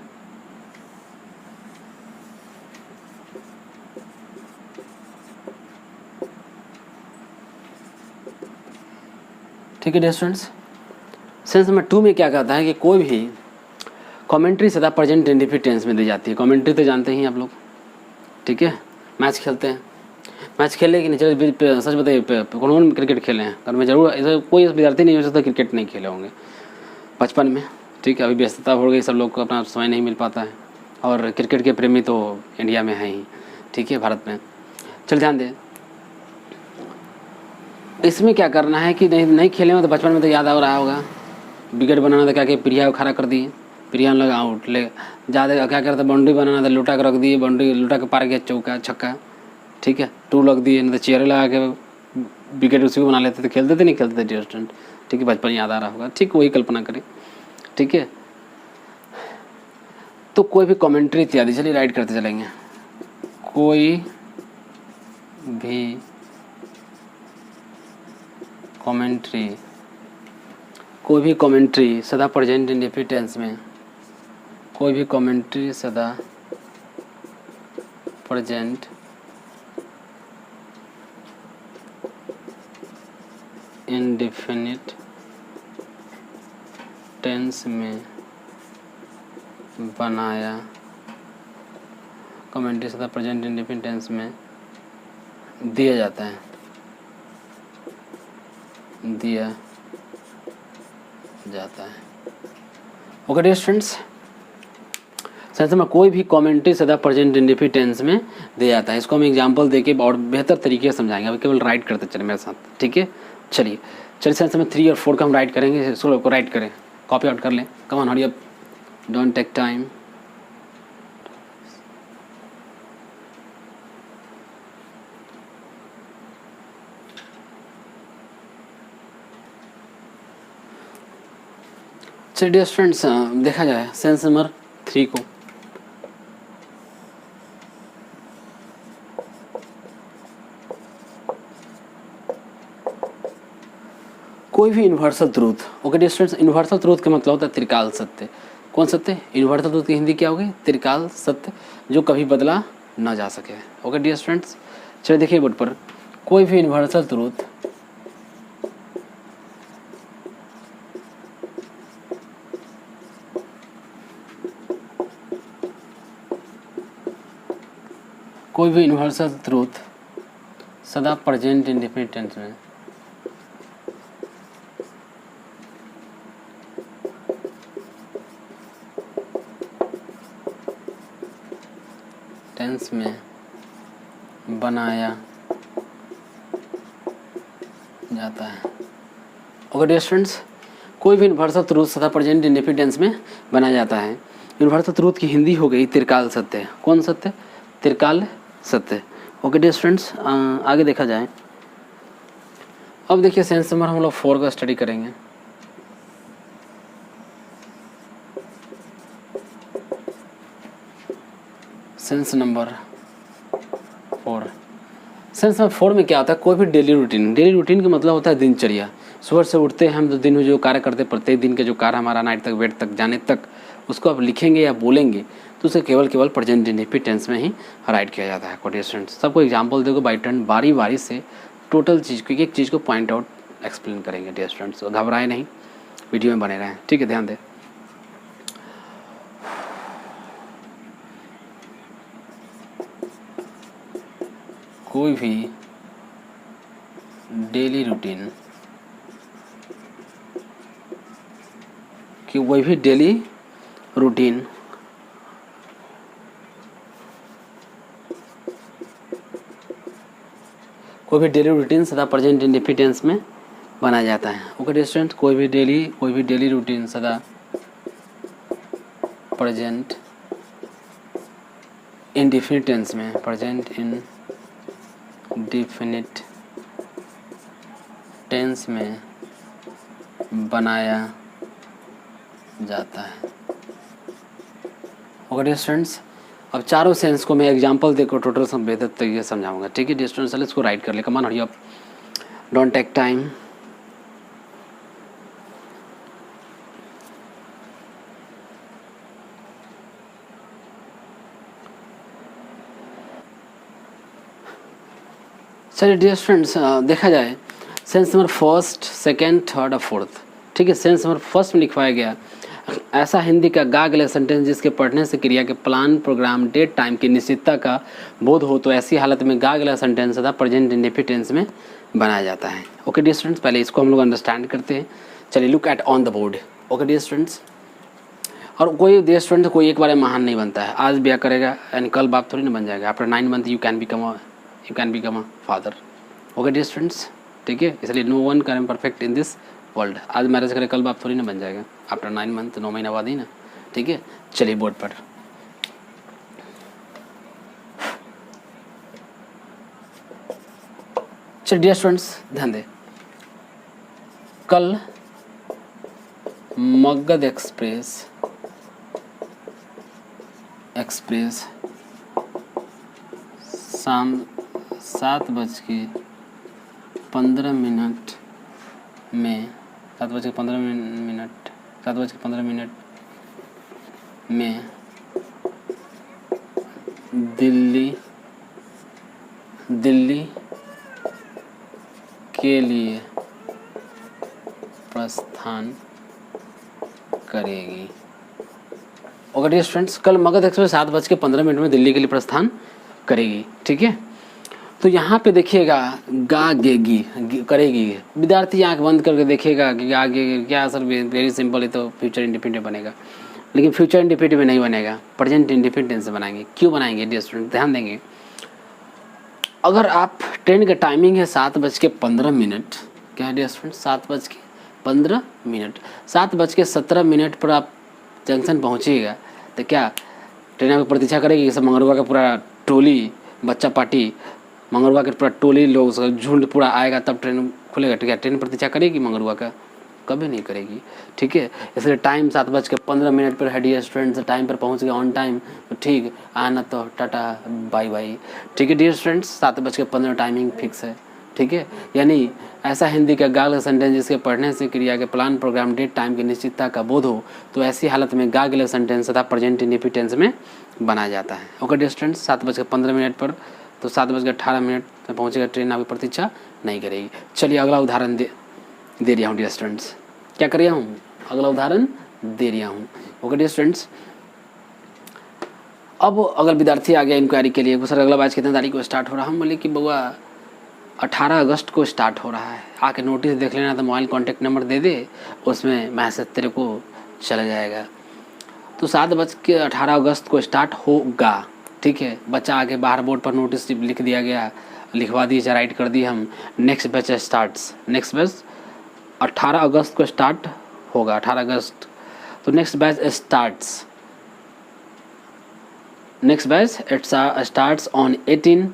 ठीक है डियर स्टूडेंट्स, सेंस में 2 में क्या कहता है कि कोई भी कमेंट्री सदा प्रेजेंट इंडेफिनिट टेंस में दी जाती है। कमेंट्री तो जानते ही आप लोग, ठीक है, मैच खेलते हैं। मैच खेले कि नहीं, चलो सच बताइए कौन क्रिकेट खेले हैं? घर में जरूर ऐसा कोई विद्यार्थी नहीं हो सकता क्रिकेट नहीं खेले होंगे बचपन में। ठीक है, अभी व्यस्तता हो गई, सब लोग को अपना समय नहीं मिल पाता है और क्रिकेट के प्रेमी तो इंडिया में हैं ही, ठीक है, भारत में। चल ध्यान दें, इसमें क्या करना है कि नहीं खेले हो तो बचपन में तो याद आ रहा होगा, विकेट बनाना था क्या कि प्रिया को खड़ा कर दिए, प्रिया लगा आउट, ले ज़्यादा क्या करता बाउंड्री बनाना था, लुटा के रख दिए, बाउंड्री लुटा के पार गया, चौका छक्का, ठीक है, 2 रख दिए, नहीं तो चेहरे लगा के विकेट उसी को बना लेते थे। खेलते थे नहीं खेलते थे डियर स्टूडेंट? ठीक है, बचपन याद आ रहा होगा, ठीक, वही कल्पना करें। ठीक है, तो कोई भी कमेंट्री इत्यादि, चलिए राइट करते चलेंगे। कोई भी कमेंट्री सदा प्रेजेंट इंडेफिनिट टेंस में, कोई भी कमेंट्री सदा प्रेजेंट इंडेफिनिट टेंस में बनाया, कमेंट्री सदा प्रेजेंट इंडेफिनिट टेंस में दिया जाता है, दिया जाता है। ओके डियर स्टूडेंट्स, सेंस में कोई भी कमेंट्री सदा प्रेजेंट इंडेफिनिट टेंस में दिया जाता है। इसको हम एग्जांपल देके और बेहतर तरीके से समझाएंगे। अभी केवल राइट करते चले मेरे साथ, ठीक है। चलिए सेंस में 3 और 4 का हम राइट करेंगे। इसको राइट करें, कॉपी आउट कर लें। Come on hurry up, don't take time. चलिए डियर स्टूडेंट्स, देखा जाए सेंस नंबर 3 को। कोई भी universal truth. Okay dear students, universal truth का मतलब होता है त्रिकाल सत्य। कौन सत्य? यूनिवर्सल ट्रूथ की हिंदी क्या होगी? त्रिकाल सत्य, जो कभी बदला ना जा सके। ओके डियर स्टूडेंट्स, चलिए देखिए बोर्ड पर, कोई भी यूनिवर्सल ट्रूथ सदा प्रेजेंट इंडेफिनिट टेंस में बनाया जाता है। ओके डियर स्टूडेंट्स, कोई भी यूनिवर्सल ट्रूथ सदा प्रेजेंट इंडेफिनिट टेंस में बनाया जाता है। यूनिवर्सल ट्रूथ की हिंदी हो गई त्रिकाल सत्य। कौन सत्य? त्रिकाल सत्य। ओके डियर स्टूडेंट्स, आगे देखा जाए। अब देखिए सेंस नंबर हम लोग 4 का स्टडी करेंगे। Sense number 4। सेंस नंबर 4 में क्या होता है? कोई भी डेली रूटीन। डेली रूटीन का मतलब होता है दिनचर्या। सुबह से उठते हैं हम तो दिन में जो कार्य करते हैं, प्रत्येक दिन के जो कार्य हमारा नाइट तक बेड तक जाने तक, उसको आप लिखेंगे या बोलेंगे तो उसे केवल प्रेजेंट इंडेफिनिट टेंस में ही राइट किया जाता है। कोई स्टूडेंट्स सबको एग्जांपल देखो बाई टर्न, बारी बारी से टोटल चीज़ को, एक चीज़ को पॉइंट आउट एक्सप्लेन करेंगे। डियर स्टूडेंट्स घबराए नहीं, वीडियो में बने रहें, ठीक है? ध्यान दें। कोई भी डेली रूटीन कि वही भी डेली रूटीन कोई भी डेली रूटीन सदा प्रेजेंट इंडेफिनिट टेंस में बनाया जाता है। ओके स्टूडेंट, कोई भी डेली रूटीन सदा प्रेजेंट इंडेफिनिट टेंस में, प्रेजेंट इंडेफिनिट टेंस में बनाया जाता है। ओके डियर स्टूडेंट्स, अब चारों सेंस को मैं एग्जांपल देकर टोटल सब बेहतर तरीके से समझाऊंगा, ठीक है डियर स्टूडेंट्स? चलिए इसको राइट कर ले, come on hurry up, don't take time. चलिए डियर स्टूडेंट्स, देखा जाए सेंस नंबर 1, 2, 3 और 4, ठीक है? सेंस नंबर 1 में लिखवाया गया ऐसा हिंदी का गा गला सेंटेंस जिसके पढ़ने से क्रिया के प्लान, प्रोग्राम, डेट, टाइम की निश्चितता का बोध हो तो ऐसी हालत में गा गला सेंटेंस सदा प्रेजेंट इंडेफिनिट टेंस में बनाया जाता है। ओके डियर स्टूडेंट्स, पहले इसको हम लोग अंडरस्टैंड करते हैं। चलिए look at on the board. Okay dear students, और कोई डियर स्टूडेंट कोई एक बार महान नहीं बनता है। आज ब्याह करेगा यानी कल बाप थोड़ी ना बन जाएगा। After 9 month you can become a father. Okay dear students, ठीक है? इसलिए no one can perfect in this world. आज मैरिज करे कल बाप थोड़ी ना बन जाएगा। आफ्टर 9 मंथ, 9 महीना बाद ही ना, ठीक है? चलिए बोर्ड पर। चलिए डियर स्टूडेंट्स ध्यान दें। कल मगध एक्सप्रेस शाम 7:15 में 7:15 में दिल्ली के लिए प्रस्थान करेगी। ओके डियर स्टूडेंट्स, कल मगध एक्सप्रेस 7:15 में दिल्ली के लिए प्रस्थान करेगी, ठीक है? तो यहाँ पे देखिएगा गा गेगी करेगी। विद्यार्थी आंख बंद करके देखेगा कि गा गेगी क्या, सर वेरी सिंपल है, तो फ्यूचर इंडिपेंडेंट बनेगा। लेकिन फ्यूचर इंडिपेंडेंट में नहीं बनेगा, प्रेजेंट इंडिपेंडेंट से बनाएंगे। क्यों बनाएंगे डियर स्टूडेंट? ध्यान देंगे। अगर आप ट्रेन का टाइमिंग है 7:15, क्या है डियर स्टूडेंट? 7:15, 7:17 पर आप जंक्शन पहुँचिएगा तो क्या ट्रेन आपकी प्रतीक्षा करेगी? सब मंगरुआ का पूरा टोली, बच्चा पार्टी, मंगरुआ के पूरा टोली लोग झुंड पूरा आएगा तब ट्रेन खुलेगा, ठीक है? ट्रेन प्रतीक्षा करेगी मंगरुआ का? कभी नहीं करेगी, ठीक है? इसलिए टाइम 7:15 पर है डियर स्टूडेंट्स। टाइम पर पहुंच गया ऑन टाइम तो ठीक, आना तो टाटा बाय बाय, ठीक है डियर स्टूडेंट्स? 7:15 टाइमिंग फिक्स है, ठीक है? यानी ऐसा हिंदी का गागला सेंटेंस जिसके पढ़ने से क्रिया के प्लान, प्रोग्राम, डेट, टाइम की निश्चितता का बोध हो तो ऐसी हालत में गागला सेंटेंस तथा प्रेजेंट इंडेफिनिट टेंस में बनाया जाता है। ओके डियर स्टूडेंट्स, 7:15 पर तो 7:18 में पहुँचेगा ट्रेन, आपकी प्रतीक्षा नहीं करेगी। चलिए अगला उदाहरण दे रहा हूँ डियर स्टूडेंट्स। क्या कर रहा हूँ? अगला उदाहरण दे रहा हूँ। ओके डियर स्टूडेंट्स, अब अगर विद्यार्थी आ गया इंक्वायरी के लिए, सर अगला बैच कितने तारीख को स्टार्ट हो रहा है? हम बोले कि बउआ 18 अगस्त को स्टार्ट हो रहा है, आके नोटिस देख लेना, तो मोबाइल कॉन्टैक्ट नंबर दे दे, उसमें मैसेज तेरे को चला जाएगा। तो 7:18 अगस्त को स्टार्ट होगा, ठीक है? बच्चा आके बाहर बोर्ड पर नोटिस लिख दिया गया, लिखवा दीजिए, राइट कर दी हम। Next batch starts, next batch 18 अगस्त को स्टार्ट होगा, 18 अगस्त। तो next batch starts next batch it starts on 18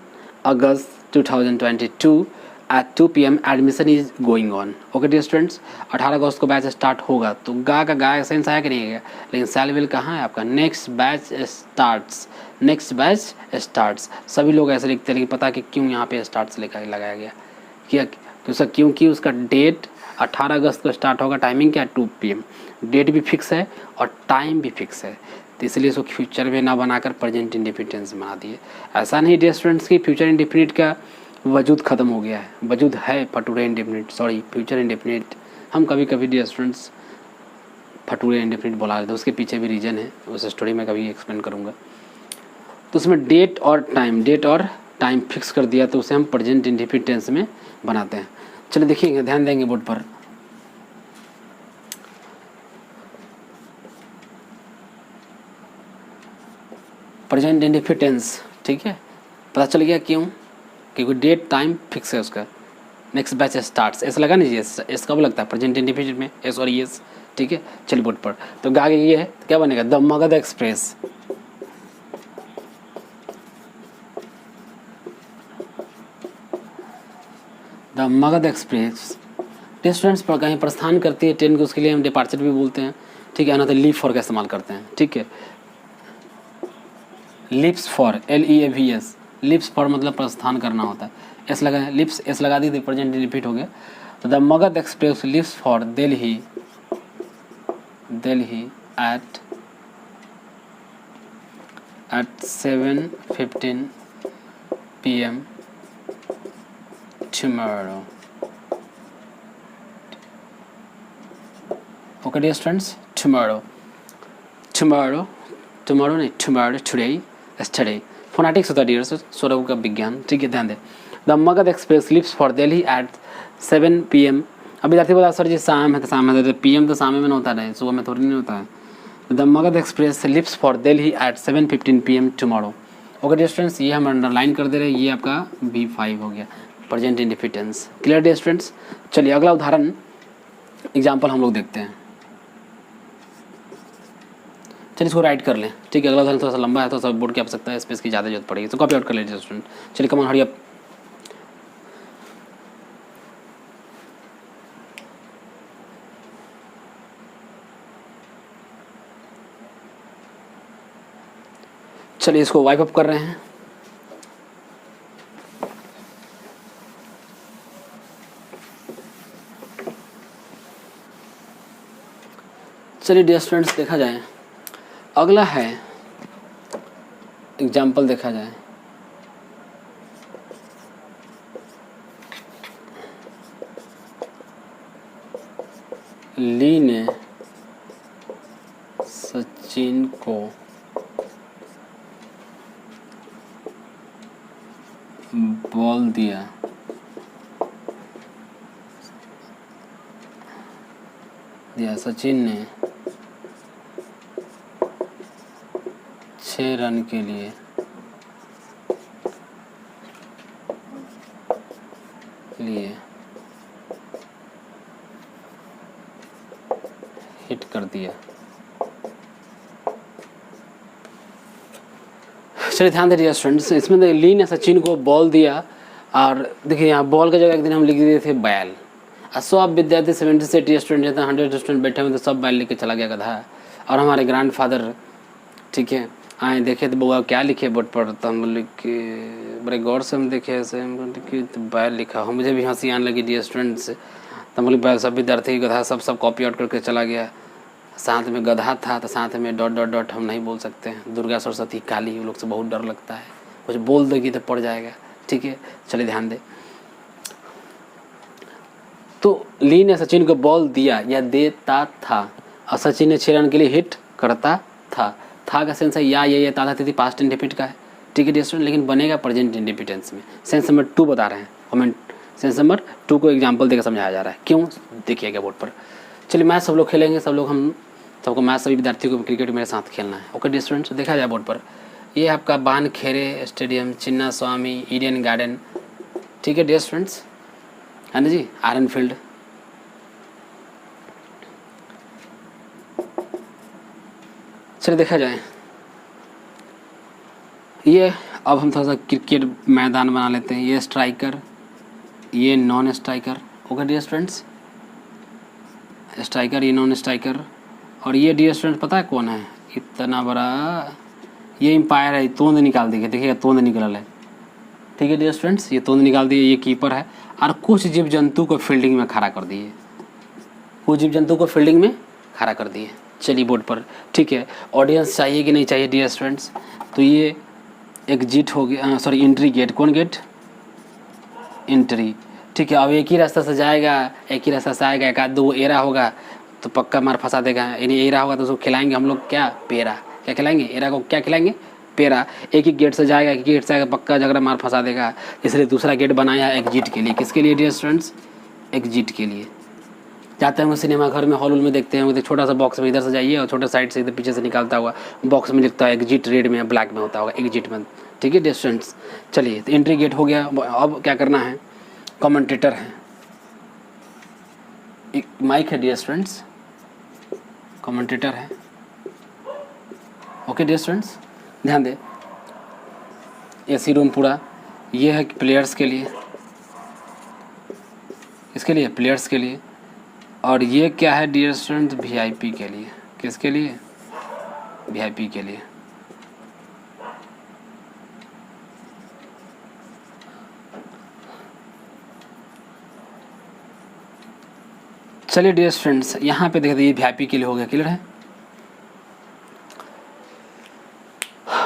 August 2022 at 2 PM admission is going on. Okay dear students, 18 अगस्त को बैच स्टार्ट होगा। तो गा का गा सेंस आया कि नहीं आएगा, लेकिन सैल विल कहाँ है आपका, next batch starts, next batch starts. सभी लोग ऐसे लिखते हैं, लेकिन पता कि क्यों यहाँ पे स्टार्ट्स लिखा लगाया गया क्या, तो उसका क्योंकि उसका डेट 18 अगस्त को स्टार्ट होगा, टाइमिंग क्या है 2 PM, डेट भी फिक्स है और टाइम भी फिक्स है, तो इसलिए इसको फ्यूचर में ना बनाकर प्रेजेंट इंडिफिनिट बना दिए। ऐसा नहीं डियर स्टूडेंट्स की फ्यूचर इंडिफिनिट का वजूद ख़त्म हो गया है, वजूद है फटूरे इंडिफिनिट, सॉरी फ्यूचर इंडिफिनिट। हम कभी कभी डियर स्टूडेंट्स फटूरे इंडिफिनिट बोला देते हैं, उसके पीछे भी रीज़न है, उस स्टोरी में कभी एक्सप्लेन करूँगा। तो उसमें डेट और टाइम फिक्स कर दिया, तो उसे हम प्रेजेंट इंडिफिनिट टेंस में बनाते हैं। चलिए देखिए, ध्यान देंगे बोर्ड पर। प्रेजेंट इंडिफिनिट टेंस, ठीक है, पता चल गया क्यों, क्योंकि डेट टाइम फिक्स है उसका। नेक्स्ट बैच स्टार्ट्स, ऐसा लगा नहीं, एस कब लगता है प्रेजेंट इंडिफिनिट में, एस और एस, ठीक है। चलिए बोर्ड पर, तो आगे ये है, तो क्या बनेगा, the Magadh express, the Magadh express students पर कहीं प्रस्थान करती है ट्रेन को, उसके लिए हम डिपार्चर भी बोलते हैं, ठीक है, ना तो लीव फॉर का इस्तेमाल करते हैं, ठीक है। Lips for, LEAVS, lips for मतलब प्रस्थान करना होता है, एस लगा है, लिप्स एस लगा दी, प्रेजेंट रिपीट हो गया। तो the Magadh express leaves for Delhi at 7:15 PM tomorrow. Okay dear students, tomorrow नहीं, tomorrow, today, yesterday, फोनेटिक्स होता है डियर, सौरभ का विज्ञान, ठीक है, ध्यान दें। The Magadh express leaves for Delhi at 7 PM। अब विद्यार्थी बोला सर जी शाम है, तो शाम है, तो PM तो शाम में होता है, सुबह में थोड़ी नहीं होता है। The Magadh express leaves for Delhi at 7:15 PM tomorrow. Okay dear students, ये हम अंडरलाइन कर दे रहे हैं, ये आपका B5 हो गया, present indefinite. Clear dear students. चलिए अगला उदाहरण एग्जाम्पल हम लोग देखते हैं। चलिए इसको राइट कर लें, ठीक है। अगला उदाहरण थोड़ा सा लंबा है, तो सब बोर्ड की आवश्यकता है, स्पेस की ज़्यादा जरूरत पड़ेगी, तो कॉपी आउट कर लीजिए स्टूडेंट। चलिए कमान हरी अप। चलिए इसको वाइप अप कर रहे हैं। चलिए डियर स्टूडेंट्स, देखा जाए अगला है एग्जाम्पल, देखा जाए ली ने सचिन को बॉल दिया, सचिन ने 6 रन के लिए हिट कर दिया। चलिए ध्यान दीजिए स्टूडेंट्स, इसमें ली ने सचिन को बॉल दिया, और देखिए यहाँ बॉल की जगह एक दिन हम लिख दिए थे बैल। 100 विद्यार्थी 70 से 80 स्टूडेंट जैसे 100 स्टूडेंट बैठे हुए, तो सब बैल लिख के चला गया गधा। और हमारे ग्रैंड फादर, ठीक है, आए देखे तो बउआ क्या लिखे बोर्ड पर, तो हम लिख के बड़े गौर से हम देखे, ऐसे हम तो बैल लिखा हो, मुझे भी हंसी आने लगी डियर स्टूडेंट्स। तो हम बोले बैल, सब विद्यार्थी गधा सब कॉपी आउट करके चला गया। साथ में गधा था, तो साथ में डॉट डॉट डॉट हम नहीं बोल सकते हैं, दुर्गा सरस्वती काली, उन लोग से बहुत डर लगता है, कुछ बोल देगी तो पड़ जाएगा, ठीक है। चलिए ध्यान दे, तो ली ने सचिन को बॉल दिया या देता था, और सचिन ने 6 रन के लिए हिट करता था। का सेंस है या, ये था थी पास्ट इंडिफिनिट का है, ठीक है डियर स्टूडेंट, लेकिन बनेगा प्रेजेंट इंडिफिनिट में। सेंस नंबर 2 बता रहे हैं, हमें सेंस नंबर 2 को एग्जाम्पल देकर समझाया जा रहा है, क्यों देखिएगा बोर्ड पर। चलिए मैच सब लोग खेलेंगे, हम सबको मैच, सभी विद्यार्थियों को क्रिकेट मेरे साथ खेलना है। ओके डियर स्टूडेंट्स, देखा जाए बोर्ड पर, ये आपका बानखेड़े स्टेडियम, चिन्ना स्वामी ईडन गार्डन, ठीक है डियर स्टूडेंट्स, है ना जी, आयरन फील्ड। चलिए देखा जाए, ये अब हम थोड़ा सा क्रिकेट मैदान बना लेते हैं। ये स्ट्राइकर, ये non striker. Okay dear students, striker, ये नॉन स्ट्राइकर। और ये डियर स्टूडेंट पता है कौन है? इतना बड़ा ये एम्पायर है। तोंद निकाल दी, देखिएगा तोंद निकल है। ठीक है डियर स्टूडेंट्स, ये तोंद निकाल दिए। ये कीपर है और कुछ जीव जंतु को फील्डिंग में खड़ा कर दिए, कुछ जीव जंतु को फील्डिंग में खड़ा कर दिए। चलिए बोर्ड पर, ठीक है। ऑडियंस चाहिए कि नहीं चाहिए डियर स्टूडेंट्स? तो ये एग्जिट हो गया, सॉरी एंट्री गेट। कौन गेट? एंट्री। ठीक है, अब एक ही रास्ता से जाएगा, एक ही रास्ता से आएगा। एक आध दो एरा होगा तो पक्का मार फंसा देगा। यानी एरा होगा तो उसको खिलाएंगे हम लोग क्या? पेरा। क्या खिलाएंगे? एरा को क्या खिलाएंगे? पेरा। एक ही गेट से जाएगा, एक ही गेट से आएगा, पक्का झगड़ा मार फंसा देगा। इसलिए दूसरा गेट बनाया एग्जिट के लिए। किसके लिए डियर स्टूडेंट्स? एग्जिट के लिए। जाते होंगे सिनेमा घर में, हॉल में देखते हैं, छोटा सा बॉक्स में इधर से जाइए और छोटा साइड से इधर पीछे से निकालता हुआ बॉक्स में लिखता है एग्जिट, रेड में ब्लैक में होता होगा एग्जिट में। ठीक है डियर स्टूडेंट्स, चलिए तो एंट्री गेट हो गया। अब क्या करना है? कमेंटेटर है, एक माइक है डियर स्टूडेंट्स, कमेंटेटर है। ओके डियर स्टूडेंट्स, ध्यान दे। एसी रूम पूरा, ये है प्लेयर्स के लिए, इसके लिए प्लेयर्स के लिए। और ये क्या है डियर स्टूडेंट्स? वीआईपी के लिए। किसके लिए? वीआईपी के लिए। चलिए डियर स्टूडेंट्स, यहाँ पे देख दीजिए वीआईपी के लिए हो गया, क्लियर है।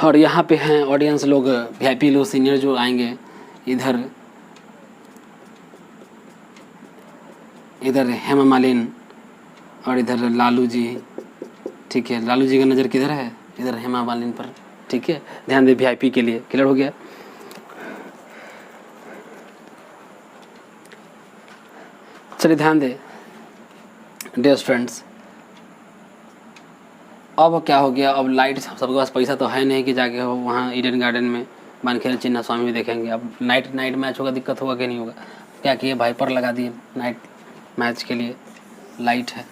और यहाँ पे हैं ऑडियंस लोग, वीआईपी लोग, सीनियर जो आएंगे। इधर इधर हेमा मालिनी और इधर लालू जी। ठीक है, लालू जी का नज़र किधर है? इधर हेमा मालिनी पर। ठीक है, ध्यान दे, वीआईपी के लिए, क्लियर हो गया। चलिए ध्यान दे डियर स्टूडेंट्स, अब क्या हो गया? अब लाइट, सबके पास पैसा तो है नहीं कि जाके हो वहाँ ईडन गार्डन में मानखेल चिन्ना स्वामी भी देखेंगे। अब नाइट मैच होगा, दिक्कत होगा कि नहीं होगा? क्या किए? वाइपर लगा दिए नाइट मैच के लिए, लाइट है।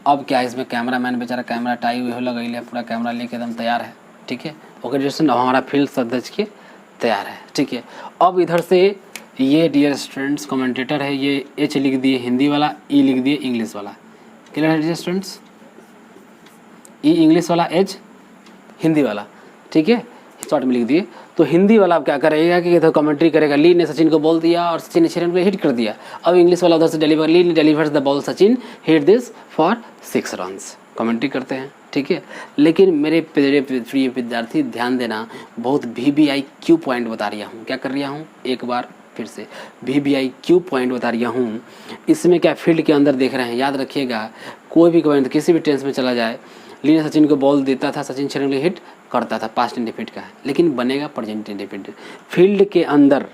अब क्या है इसमें? कैमरा मैन बेचारा कैमरा टाई हुई हो लगा लिया, पूरा कैमरा लेके एकदम तैयार है। ठीक है, ओके डियर स्टूडेंट, हमारा फील्ड सदस्य के तैयार है। ठीक है, अब इधर से ये डियर स्टूडेंट्स कमेंटेटर है, ये एच लिख दिए हिंदी वाला, ई लिख दिए इंग्लिश वाला। क्लियर है डियर स्टूडेंट्स? ई इंग्लिश वाला, एच हिंदी वाला। ठीक है, शॉर्ट में लिख दिए। तो हिंदी वाला अब क्या करेगा कि इधर कमेंट्री करेगा। ली ने सचिन को बॉल दिया और सचिन ने शेरन को हिट कर दिया। अब इंग्लिश वाला उधर से डिलीवर, ली ने delivers the ball, Sachin hit this for 6 runs. Commentary करते हैं। ठीक है, लेकिन मेरे प्रिय विद्यार्थी ध्यान देना, बहुत VVIQ पॉइंट बता रहा हूँ। क्या कर रहा हूँ? एक बार फिर से VVIQ पॉइंट बता रहा हूँ। इसमें क्या फील्ड के अंदर देख रहे हैं, याद रखिएगा। कोई भी पॉइंट किसी भी टेंस में चला जाए, ली ने सचिन को बॉल देता था, सचिन शेरन को हिट करता था, पास्ट इंडेफिनिट का है, लेकिन बनेगा प्रेजेंट इंडेफिनिट। फील्ड के अंदर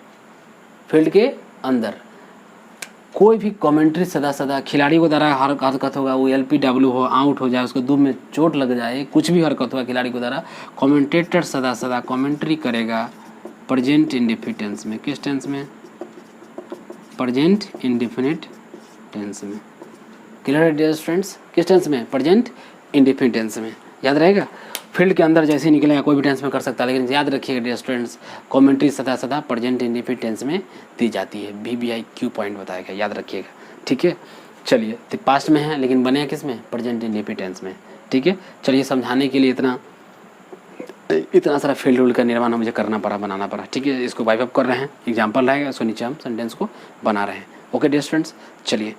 कोई भी कमेंट्री सदा खिलाड़ी को द्वारा हरकत होगा, वो LPW हो, आउट हो जाए, उसको दुम में चोट लग जाए, कुछ भी हरकत होगा खिलाड़ी को द्वारा, कमेंटेटर सदा कमेंट्री करेगा प्रेजेंट इंडेफिनिट टेंस में। किस टेंस में? प्रेजेंट इंडेफिनिट टेंस में। क्लियर है डियर स्टूडेंट्स? किस टेंस में? प्रेजेंट इंडेफिनिट टेंस में। याद रहेगा, फील्ड के अंदर जैसे ही निकलेगा कोई भी टेंस में कर सकता है, लेकिन याद रखिएगा डियर स्टूडेंट्स, कमेंट्री सदा प्रेजेंट इंडेफिनिट टेंस में दी जाती है। VVIQ पॉइंट बताएगा, याद रखिएगा। ठीक है, चलिए तो पास्ट में है लेकिन बनेगा किस में? प्रेजेंट इंडेफिनिट टेंस में। ठीक है, चलिए समझाने के लिए इतना सारा फील्ड रूल का निर्माण मुझे करना पड़ा, बनाना पड़ा। ठीक है, इसको वाइप अप कर रहे हैं, एग्जाम्पल रहेगा, इसको नीचे हम सेंटेंस को बना रहे हैं। ओके डियर स्टूडेंट्स, चलिए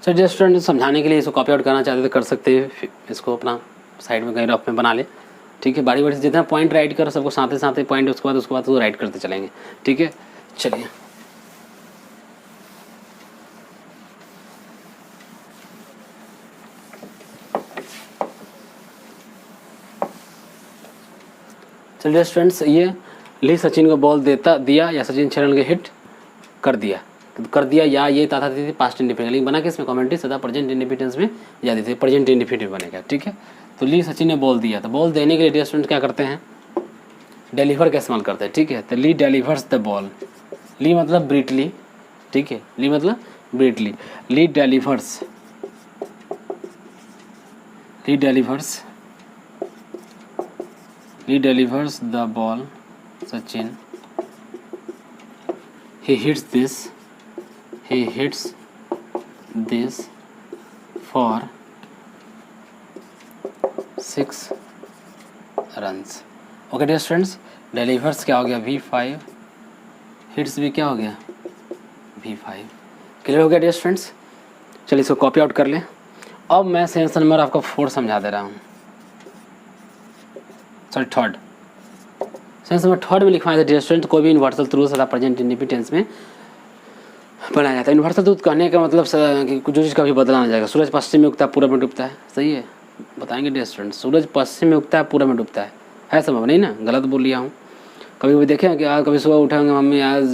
सर डियर स्टूडेंट, समझाने के लिए इसको कॉपी आउट करना चाहते तो कर सकते हैं, इसको अपना साइड में कहीं रफ में बना ले। ठीक है, बारी बारी से जितना पॉइंट राइट करो सबको साथ पॉइंट, उसके बाद वो राइट करते चलेंगे। ठीक है, चलिए चलिए स्टूडेंट्स, ये ली सचिन को बॉल दिया या सचिन शेरन को हिट कर दिया या ये था पास्ट इंडेफिनिट, लेकिन बना किसमें? कमेंट्री सदा प्रेजेंट इंडेफिनिट में जाती थी, प्रेजेंट इंडेफिनिट बनेगा। ठीक है, तो ली सचिन ने बॉल दिया, तो बॉल देने के लिए डियर स्टूडेंट क्या करते हैं? डिलीवर का इस्तेमाल करते हैं, ठीक है। तो Lee delivers the ball, Lee मतलब ब्रीटली, ठीक है, ली मतलब Brett Lee, Lee delivers the ball, Sachin, he hits this for 6 runs। Okay dear students, delivers क्या हो गया V5, हिट्स भी क्या हो गया V5। क्लियर हो गया डियर स्टूडेंट्स। चलिए इसको कॉपी आउट कर लें। अब मैं सेंस नंबर आपको 4 समझा दे रहा हूँ, sorry third, sense number third में लिखवाया था डियर स्टूडेंट, कोई भी यूनिवर्सल ट्रूथ सदा प्रेजेंट इंडेफिनिट टेंस में बनाया जाता है। यूनिवर्सल ट्रूथ कहने का मतलब कि जो चीज़ कभी बदला ना जाएगा। सूरज पश्चिम में उगता है, पूरब में डूबता है, सही है, बताएंगे डियर स्टूडेंट। सूरज पश्चिम में उगता है, पूरब में डूबता है संभव नहीं ना, गलत बोल लिया हूँ। कभी कभी देखें कि आज कभी सुबह उठाएंगे मम्मी आज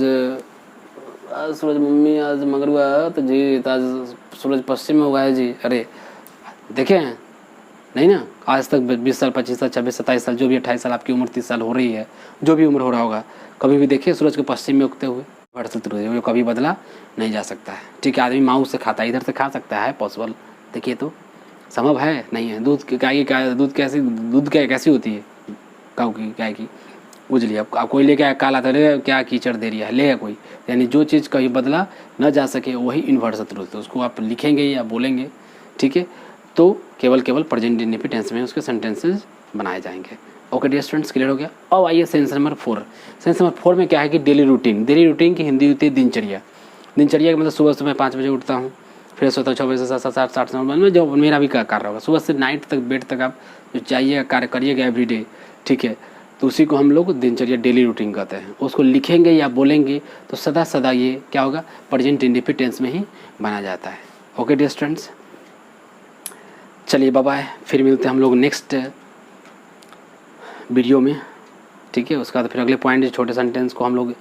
सूरज, मम्मी आज मगर हुआ तो जी, तो आज सूरज पश्चिम में उगा है जी, अरे देखे हैं नहीं ना। आज तक 20 साल 25 साल 26 27 साल जो भी 28 साल आपकी उम्र 30 साल हो रही है, जो भी उम्र हो रहा होगा, कभी भी देखिए सूरज के पश्चिम में उगते हुए, जो कभी बदला नहीं जा सकता है, ठीक है। आदमी माउस से खाता है, इधर से खा सकता है, पॉसिबल, देखिए तो संभव है नहीं है। दूध दूध कैसी होती है, काऊ की गाय की, उजली। अब कोई लेके काला था, क्या कीचड़ दे रही है, ले कोई, यानी जो चीज़ कभी बदला न जा सके वही यूनिवर्सल ट्रूथ है, उसको आप लिखेंगे या बोलेंगे, ठीक है। तो केवल प्रेजेंट इंडेफिनिट टेंस में उसके सेंटेंसेस बनाए जाएंगे। ओके डियर स्टूडेंट्स, क्लियर हो गया। अब आइए सेंस नंबर 4। सेंस नंबर 4 में क्या है कि डेली रूटीन की हिंदी होती है दिनचर्या। दिनचर्या का मतलब सुबह मैं 5 बजे उठता हूँ, फ्रेश होता हूँ 6 बजे से 7 8 9 में जो मेरा भी कार्य होगा, सुबह से नाइट तक बेड तक आप जो चाहिए कार्य करिएगा एवरीडे, ठीक है। तो उसी को हम लोग दिनचर्या डेली रूटीन कहते हैं। उसको लिखेंगे या बोलेंगे तो सदा ये क्या होगा, प्रेजेंट इंडेफिनिट टेंस में ही बना जाता है। ओके डियर स्टूडेंट्स, चलिए बाय बाय, फिर मिलते हैं हम लोग नेक्स्ट वीडियो में, ठीक है। उसके बाद फिर अगले पॉइंट, छोटे सेंटेंस को हम लोग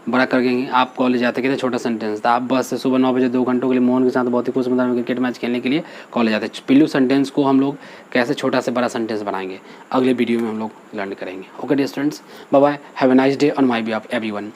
बड़ा कर देंगे। आप कॉलेज जाते कितने छोटा सेंटेंस था, आप बस से सुबह 9 बजे 2 घंटों के लिए मोहन के साथ बहुत ही खुश मैदान में क्रिकेट मैच खेलने के लिए कॉलेज जाते हैं। पिल्लू सेंटेंस को हम लोग कैसे छोटा से बड़ा सेंटेंस बनाएंगे, अगले वीडियो में हम लोग लर्न करेंगे। Okay dear students, bye bye, have a nice day on my behalf everyone.